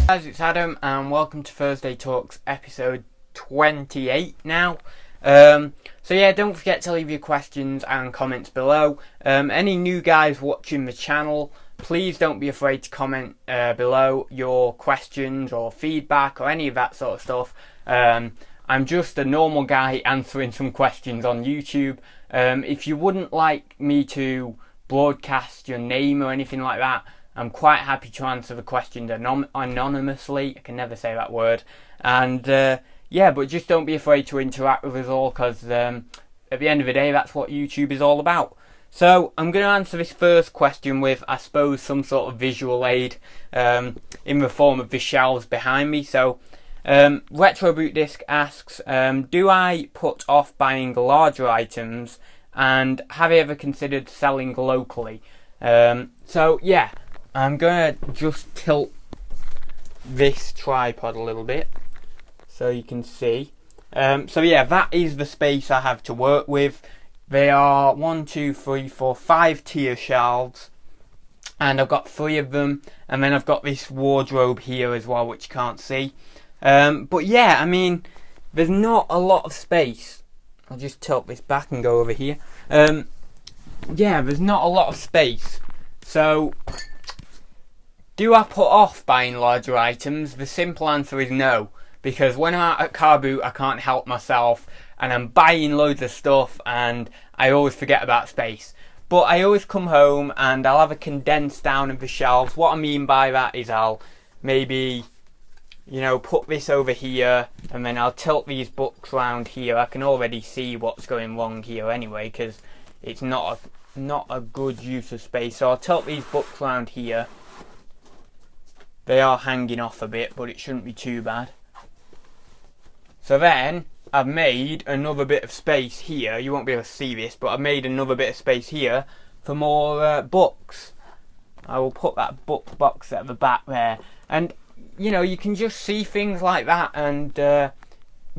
Guys, it's Adam and welcome to Thursday Talks episode 28 now. So yeah, don't forget to leave your questions and comments below. Any new guys watching the channel, please don't be afraid to comment below your questions or feedback or any of that sort of stuff. I'm just a normal guy answering some questions on YouTube. If you wouldn't like me to broadcast your name or anything like that, I'm quite happy to answer the questions anonymously. I can never say that word. And yeah, but just don't be afraid to interact with us all, because at the end of the day, that's what YouTube is all about. So I'm going to answer this first question with, I suppose, some sort of visual aid in the form of the shelves behind me. So Retro Boot Disc asks, do I put off buying larger items, and have you ever considered selling locally? So yeah, I'm going to just tilt this tripod a little bit so you can see. So yeah, that is the space I have to work with. They are 5 tier shelves, and I've got 3 of them, and then I've got this wardrobe here as well, which you can't see. But yeah, I mean, there's not a lot of space. I'll just tilt this back and go over here. Yeah, there's not a lot of space. So do I put off buying larger items? The simple answer is no, because when I'm out at car boot, I can't help myself, and I'm buying loads of stuff, and I always forget about space. But I always come home and I'll have a condensed down of the shelves. What I mean by that is I'll maybe, you know, put this over here, and then I'll tilt these books around here. I can already see what's going wrong here anyway, because it's not a good use of space. So I'll tilt these books around here. They are hanging off a bit, but it shouldn't be too bad. So then I've made another bit of space here. You won't be able to see this, but I've made another bit of space here for more books. I will put that book box at the back there, and you know, you can just see things like that. And there's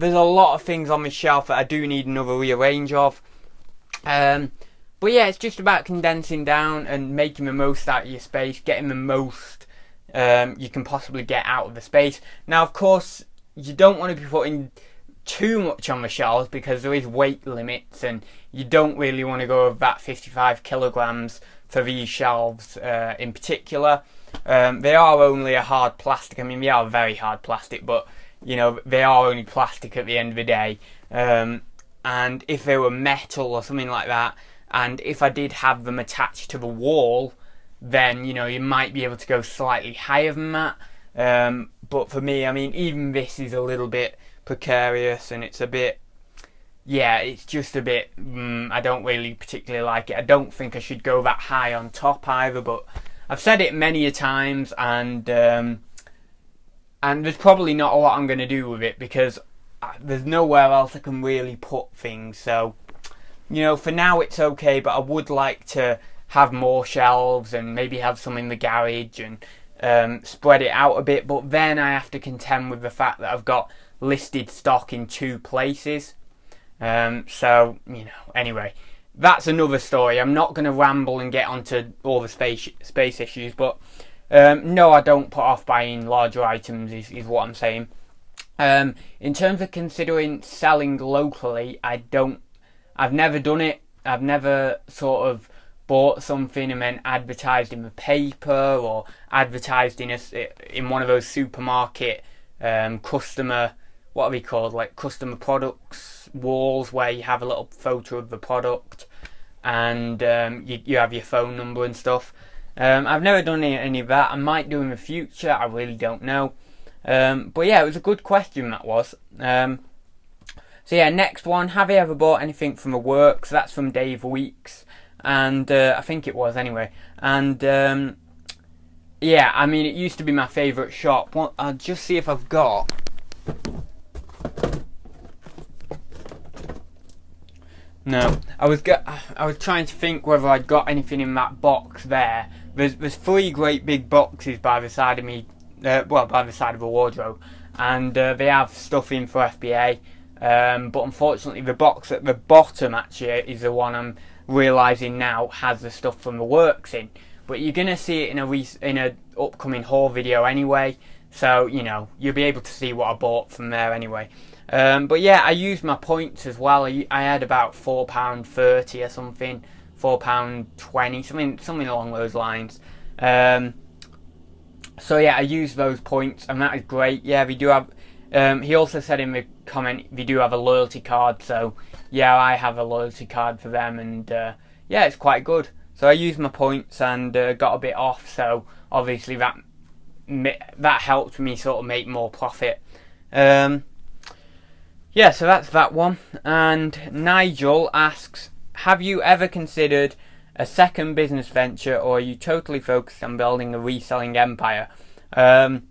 a lot of things on this shelf that I do need another rearrange of. But yeah, it's just about condensing down and making the most out of your space, getting the most you can possibly get out of the space. Now, of course, you don't want to be putting too much on the shelves, because there is weight limits, and you don't really want to go over that 55 kilograms for these shelves in particular. They are only a hard plastic. I mean, they are very hard plastic, but you know, they are only plastic at the end of the day. And if they were metal or something like that, and if I did have them attached to the wall, then you know, you might be able to go slightly higher than that. But for me, I mean, even this is a little bit precarious, and it's a bit, yeah, it's just a bit, I don't really particularly like it. I don't think I should go that high on top either, but I've said it many a times, and there's probably not a lot I'm going to do with it, because there's nowhere else I can really put things. So, you know, for now it's okay, but I would like to have more shelves and maybe have some in the garage and spread it out a bit. But then I have to contend with the fact that I've got listed stock in 2 places. So, you know, anyway, that's another story. I'm not going to ramble and get onto all the space issues, but no, I don't put off buying larger items is what I'm saying. In terms of considering selling locally, I've never done it. I've never sort of bought something and then advertised in the paper, or advertised in one of those supermarket customer, what are they called, like customer products walls, where you have a little photo of the product, and you have your phone number and stuff. I've never done any of that. I might do in the future, I really don't know. But yeah, it was a good question, that was. So yeah, next one, have you ever bought anything from a works? That's from Dave Weeks, and I think it was anyway. And yeah, I mean, it used to be my favourite shop. I'll just see if I've got. No, I was trying to think whether I'd got anything in that box there. There's 3 great big boxes by the side of me, by the side of a wardrobe, and they have stuff in for FBA. But unfortunately, the box at the bottom actually is the one I'm realising now has the stuff from the works in. But you're gonna see it in a upcoming haul video anyway. So, you know, you'll be able to see what I bought from there anyway. But yeah, I used my points as well. I had about £4.30 or something, £4.20, something along those lines. So yeah, I used those points, and that is great. Yeah, we do have. He also said in the comment we do have a loyalty card. So yeah, I have a loyalty card for them, and yeah, it's quite good. So I used my points and got a bit off. So obviously that helped me sort of make more profit. Yeah, so that's that one. And Nigel asks, have you ever considered a second business venture, or are you totally focused on building a reselling empire? I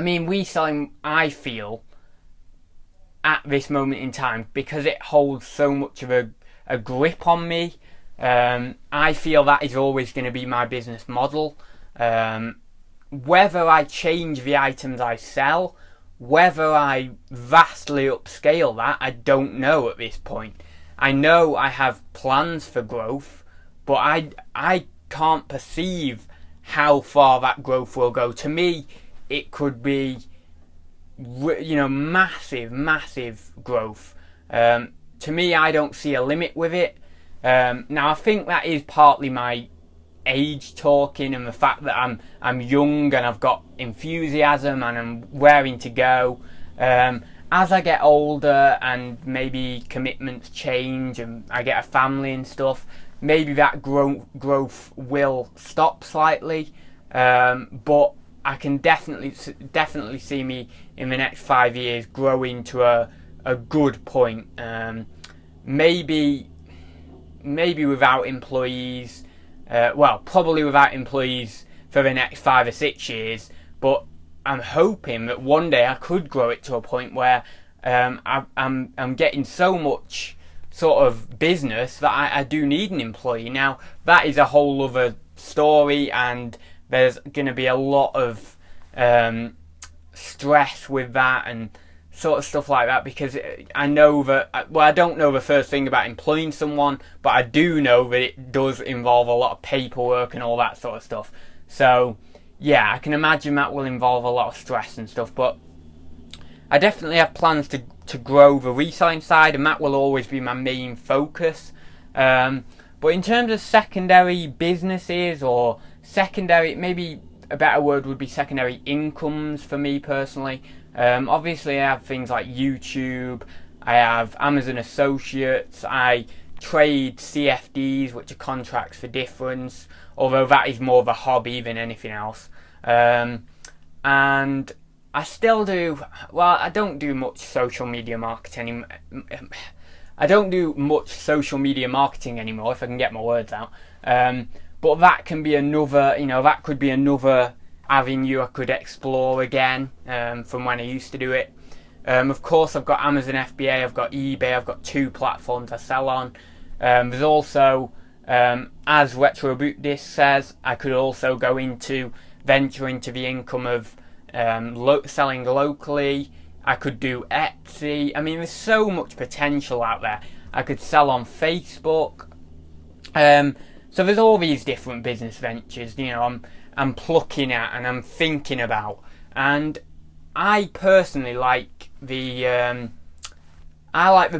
mean, reselling, I feel, at this moment in time, because it holds so much of a grip on me, I feel that is always going to be my business model. Whether I change the items I sell, whether I vastly upscale that, I don't know at this point. I know I have plans for growth, but I can't perceive how far that growth will go. To me, it could be, you know, massive growth. To me, I don't see a limit with it. Now, I think that is partly my age talking, and the fact that I'm young and I've got enthusiasm and I'm raring to go. As I get older and maybe commitments change and I get a family and stuff, maybe that growth will stop slightly, but I can definitely see me in the next 5 years growing to a good point. Maybe without employees, well, probably without employees for the next 5 or 6 years, but I'm hoping that one day I could grow it to a point where I'm getting so much sort of business that I do need an employee. Now, that is a whole other story, and there's going to be a lot of stress with that and sort of stuff like that, because I know that, well, I don't know the first thing about employing someone, but I do know that it does involve a lot of paperwork and all that sort of stuff. So yeah, I can imagine that will involve a lot of stress and stuff, but I definitely have plans to grow the reselling side, and that will always be my main focus. But in terms of secondary businesses, or secondary, maybe a better word would be secondary incomes for me personally. Obviously I have things like YouTube, I have Amazon Associates, I trade CFDs, which are contracts for difference, although that is more of a hobby than anything else. And I still do, well, I don't do much social media marketing. I don't do much social media marketing anymore, if I can get my words out. But that can be another, you know, that could be another avenue I could explore again, from when I used to do it. Of course, I've got Amazon FBA, I've got eBay, I've got 2 platforms I sell on. There's also, as Retroboot Disc says, I could also go into, venture into the income of selling locally. I could do Etsy. I mean, there's so much potential out there. I could sell on Facebook. So there's all these different business ventures, you know, I'm plucking at and I'm thinking about. And I personally like the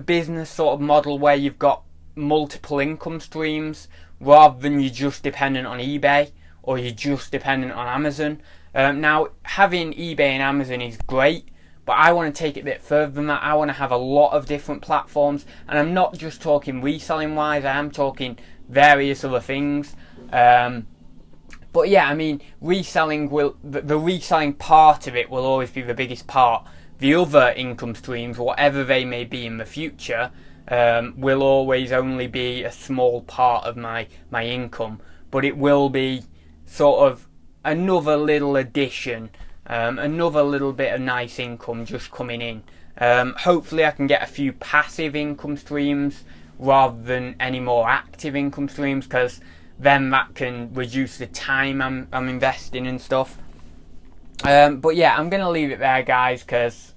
business sort of model where you've got multiple income streams, rather than you're just dependent on eBay or you're just dependent on Amazon. Now, having eBay and Amazon is great, but I want to take it a bit further than that. I want to have a lot of different platforms, and I'm not just talking reselling wise, I am talking various other things. But yeah, I mean, reselling the reselling part of it will always be the biggest part. The other income streams, whatever they may be in the future, will always only be a small part of my income, but it will be sort of another little addition, another little bit of nice income just coming in. Hopefully I can get a few passive income streams rather than any more active income streams, because then that can reduce the time I'm investing and stuff. But yeah, I'm going to leave it there, guys, because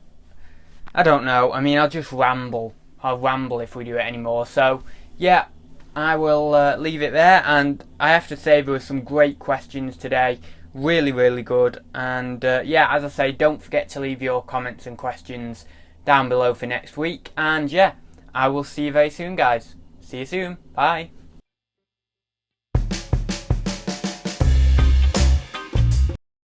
I don't know. I mean, I'll just ramble. I'll ramble if we do it anymore. So yeah, I will leave it there. And I have to say, there were some great questions today. really, really good. And yeah, as I say, don't forget to leave your comments and questions down below for next week. And yeah, I will see you very soon, guys. See you soon. Bye.